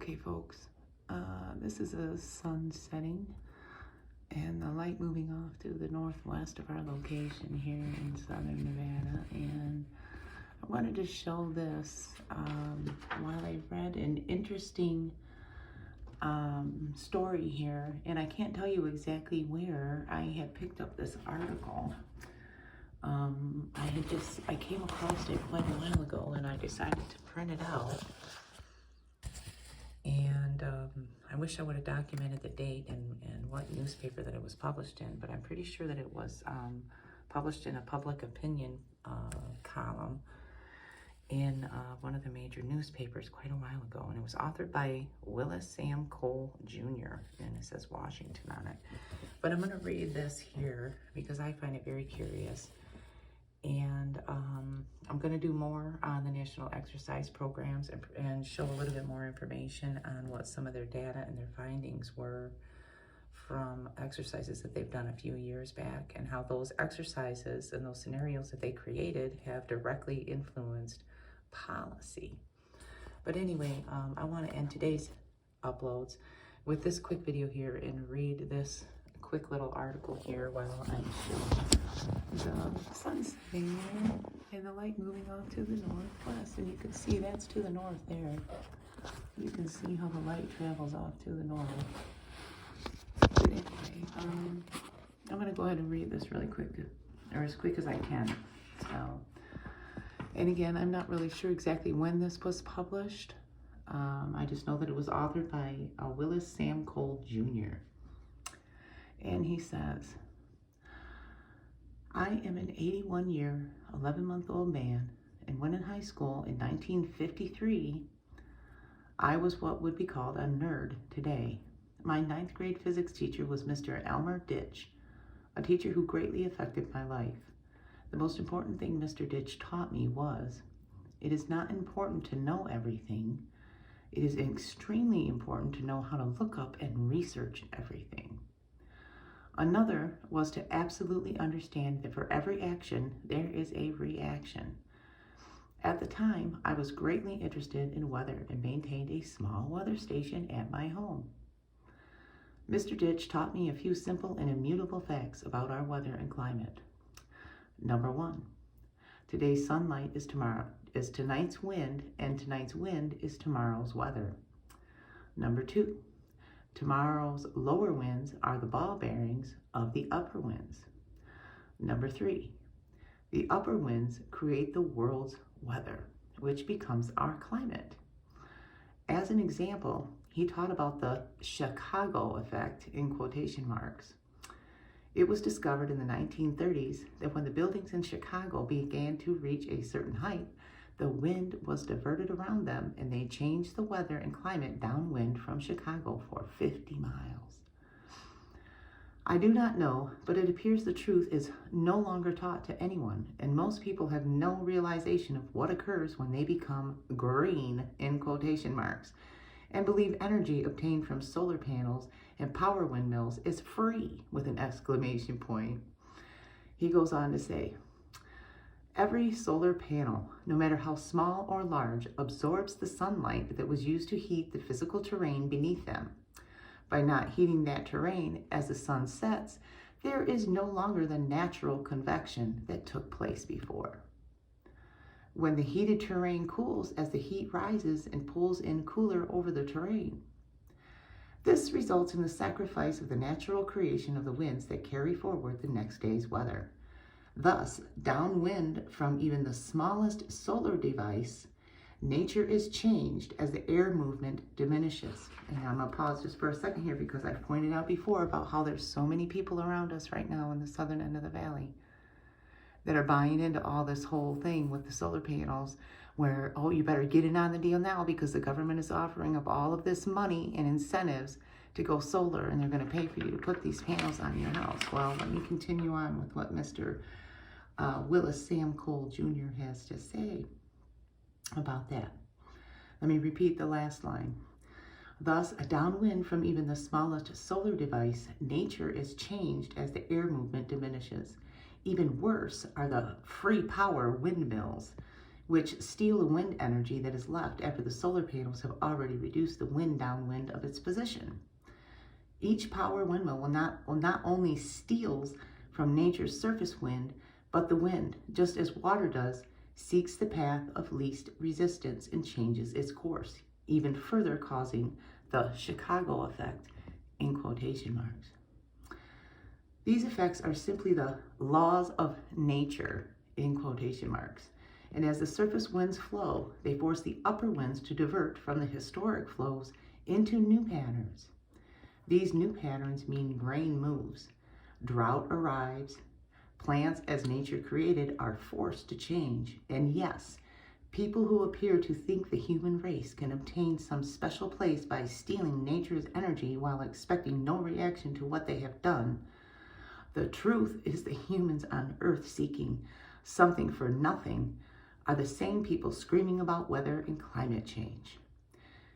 Okay, folks, this is a sun setting and the light moving off to the northwest of our location here in southern Nevada. And I wanted to show this while I read an interesting story here, and I can't tell you exactly where I had picked up this article. I came across it quite a while ago, and I decided to print it out. And I wish I would have documented the date and what newspaper that it was published in, but I'm pretty sure that it was published in a public opinion column in one of the major newspapers quite a while ago. And it was authored by Willis Sam Cole Jr., and it says Washington on it. But I'm going to read this here because I find it very curious. And I'm going to do more on the National Exercise Programs and show a little bit more information on what some of their data and their findings were from exercises that they've done a few years back, and how those exercises and those scenarios that they created have directly influenced policy. But anyway, I want to end today's uploads with this quick video here and read this quick little article here while I show the sun setting there and the light moving off to the northwest. And you can see that's to the north there. You can see how the light travels off to the north. But anyway, I'm going to go ahead and read this really quick, or as quick as I can. So, and again, I'm not really sure exactly when this was published. I just know that it was authored by Willis Sam Cole Jr. And he says, I am an 81-year, 11-month-old man, and when in high school in 1953, I was what would be called a nerd today. My 9th grade physics teacher was Mr. Elmer Ditch, a teacher who greatly affected my life. The most important thing Mr. Ditch taught me was, it is not important to know everything. It is extremely important to know how to look up and research everything. Another was to absolutely understand that for every action, there is a reaction. At the time, I was greatly interested in weather and maintained a small weather station at my home. Mr. Ditch taught me a few simple and immutable facts about our weather and climate. Number 1, today's sunlight is tonight's wind, and tonight's wind is tomorrow's weather. Number 2, tomorrow's lower winds are the ball bearings of the upper winds. Number 3, the upper winds create the world's weather, which becomes our climate. As an example, he taught about the Chicago effect in quotation marks. It was discovered in the 1930s that when the buildings in Chicago began to reach a certain height, the wind was diverted around them, and they changed the weather and climate downwind from Chicago for 50 miles. I do not know, but it appears the truth is no longer taught to anyone, and most people have no realization of what occurs when they become green, in quotation marks, and believe energy obtained from solar panels and power windmills is free, with an exclamation point. He goes on to say, every solar panel, no matter how small or large, absorbs the sunlight that was used to heat the physical terrain beneath them. By not heating that terrain as the sun sets, there is no longer the natural convection that took place before. When the heated terrain cools as the heat rises and pulls in cooler over the terrain, this results in the sacrifice of the natural creation of the winds that carry forward the next day's weather. Thus, downwind from even the smallest solar device, nature is changed as the air movement diminishes. And I'm going to pause just for a second here because I've pointed out before about how there's so many people around us right now in the southern end of the valley that are buying into all this whole thing with the solar panels where, oh, you better get in on the deal now because the government is offering up all of this money and incentives to go solar, and they're going to pay for you to put these panels on your house. Well, let me continue on with what Mr. Willis Sam Cole Jr. has to say about that. Let me repeat the last line. Thus, a downwind from even the smallest solar device, nature is changed as the air movement diminishes. Even worse are the free power windmills, which steal the wind energy that is left after the solar panels have already reduced the wind downwind of its position. Each power windmill will not only steals from nature's surface wind, but the wind, just as water does, seeks the path of least resistance and changes its course, even further causing the Chicago effect, in quotation marks. These effects are simply the laws of nature, in quotation marks. And as the surface winds flow, they force the upper winds to divert from the historic flows into new patterns. These new patterns mean grain moves, drought arrives, plants as nature created are forced to change, and yes, people who appear to think the human race can obtain some special place by stealing nature's energy while expecting no reaction to what they have done. The truth is the humans on Earth seeking something for nothing are the same people screaming about weather and climate change.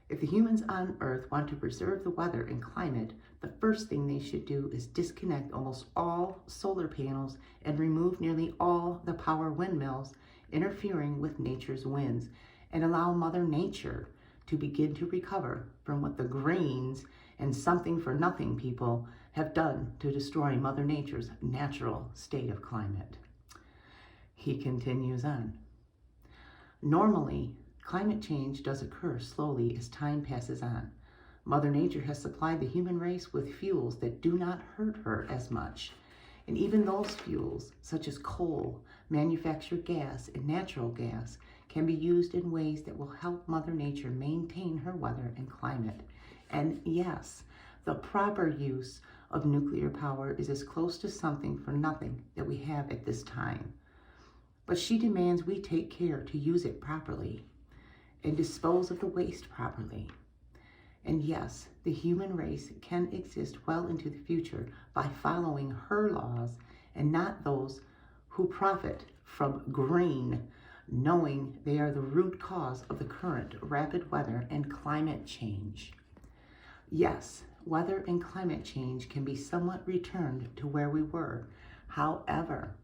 If the humans on Earth want to preserve the weather and climate, the first thing they should do is disconnect almost all solar panels and remove nearly all the power windmills interfering with nature's winds, and allow Mother Nature to begin to recover from what the grains and something for nothing people have done to destroy Mother Nature's natural state of climate. He continues on. Normally, climate change does occur slowly as time passes on. Mother Nature has supplied the human race with fuels that do not hurt her as much. And even those fuels, such as coal, manufactured gas, and natural gas, can be used in ways that will help Mother Nature maintain her weather and climate. And yes, the proper use of nuclear power is as close to something for nothing that we have at this time. But she demands we take care to use it properly and dispose of the waste properly. And yes, the human race can exist well into the future by following her laws and not those who profit from grain, knowing they are the root cause of the current rapid weather and climate change. Yes, weather and climate change can be somewhat returned to where we were. However,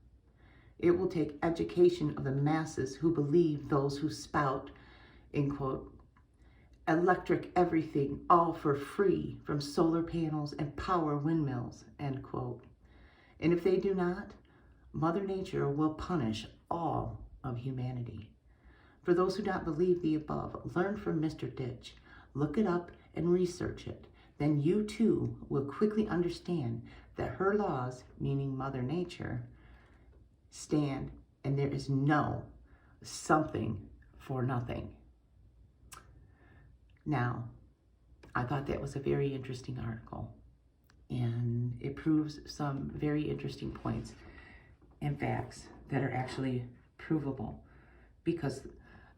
it will take education of the masses who believe those who spout, in quote, electric everything, all for free from solar panels and power windmills, end quote. And if they do not, Mother Nature will punish all of humanity. For those who don't believe the above, learn from Mr. Ditch. Look it up and research it. Then you too will quickly understand that her laws, meaning Mother Nature, stand, and there is no something for nothing. Now, I thought that was a very interesting article, and it proves some very interesting points and facts that are actually provable, because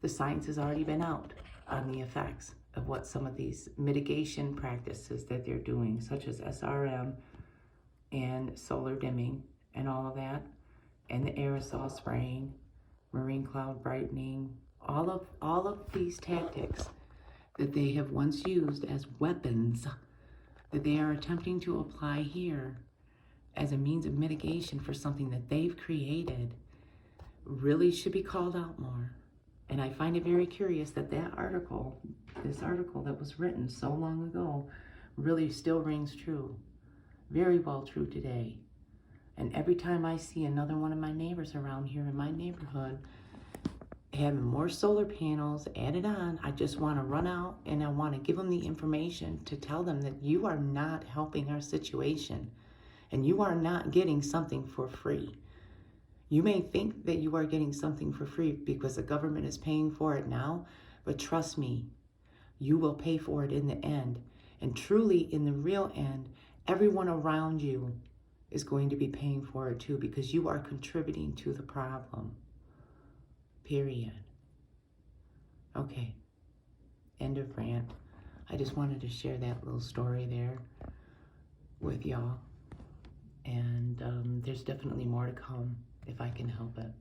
the science has already been out on the effects of what some of these mitigation practices that they're doing, such as SRM and solar dimming and all of that, and the aerosol spraying, marine cloud brightening, all of these tactics that they have once used as weapons that they are attempting to apply here as a means of mitigation for something that they've created really should be called out more. And I find it very curious that this article that was written so long ago really still rings true, very well true today. And every time I see another one of my neighbors around here in my neighborhood having more solar panels added on, I just want to run out and I want to give them the information to tell them that you are not helping our situation and you are not getting something for free. You may think that you are getting something for free because the government is paying for it now, but trust me, you will pay for it in the end. And truly, in the real end, everyone around you is going to be paying for it too, because you are contributing to the problem. Period. Okay. End of rant. I just wanted to share that little story there with y'all. And there's definitely more to come if I can help it.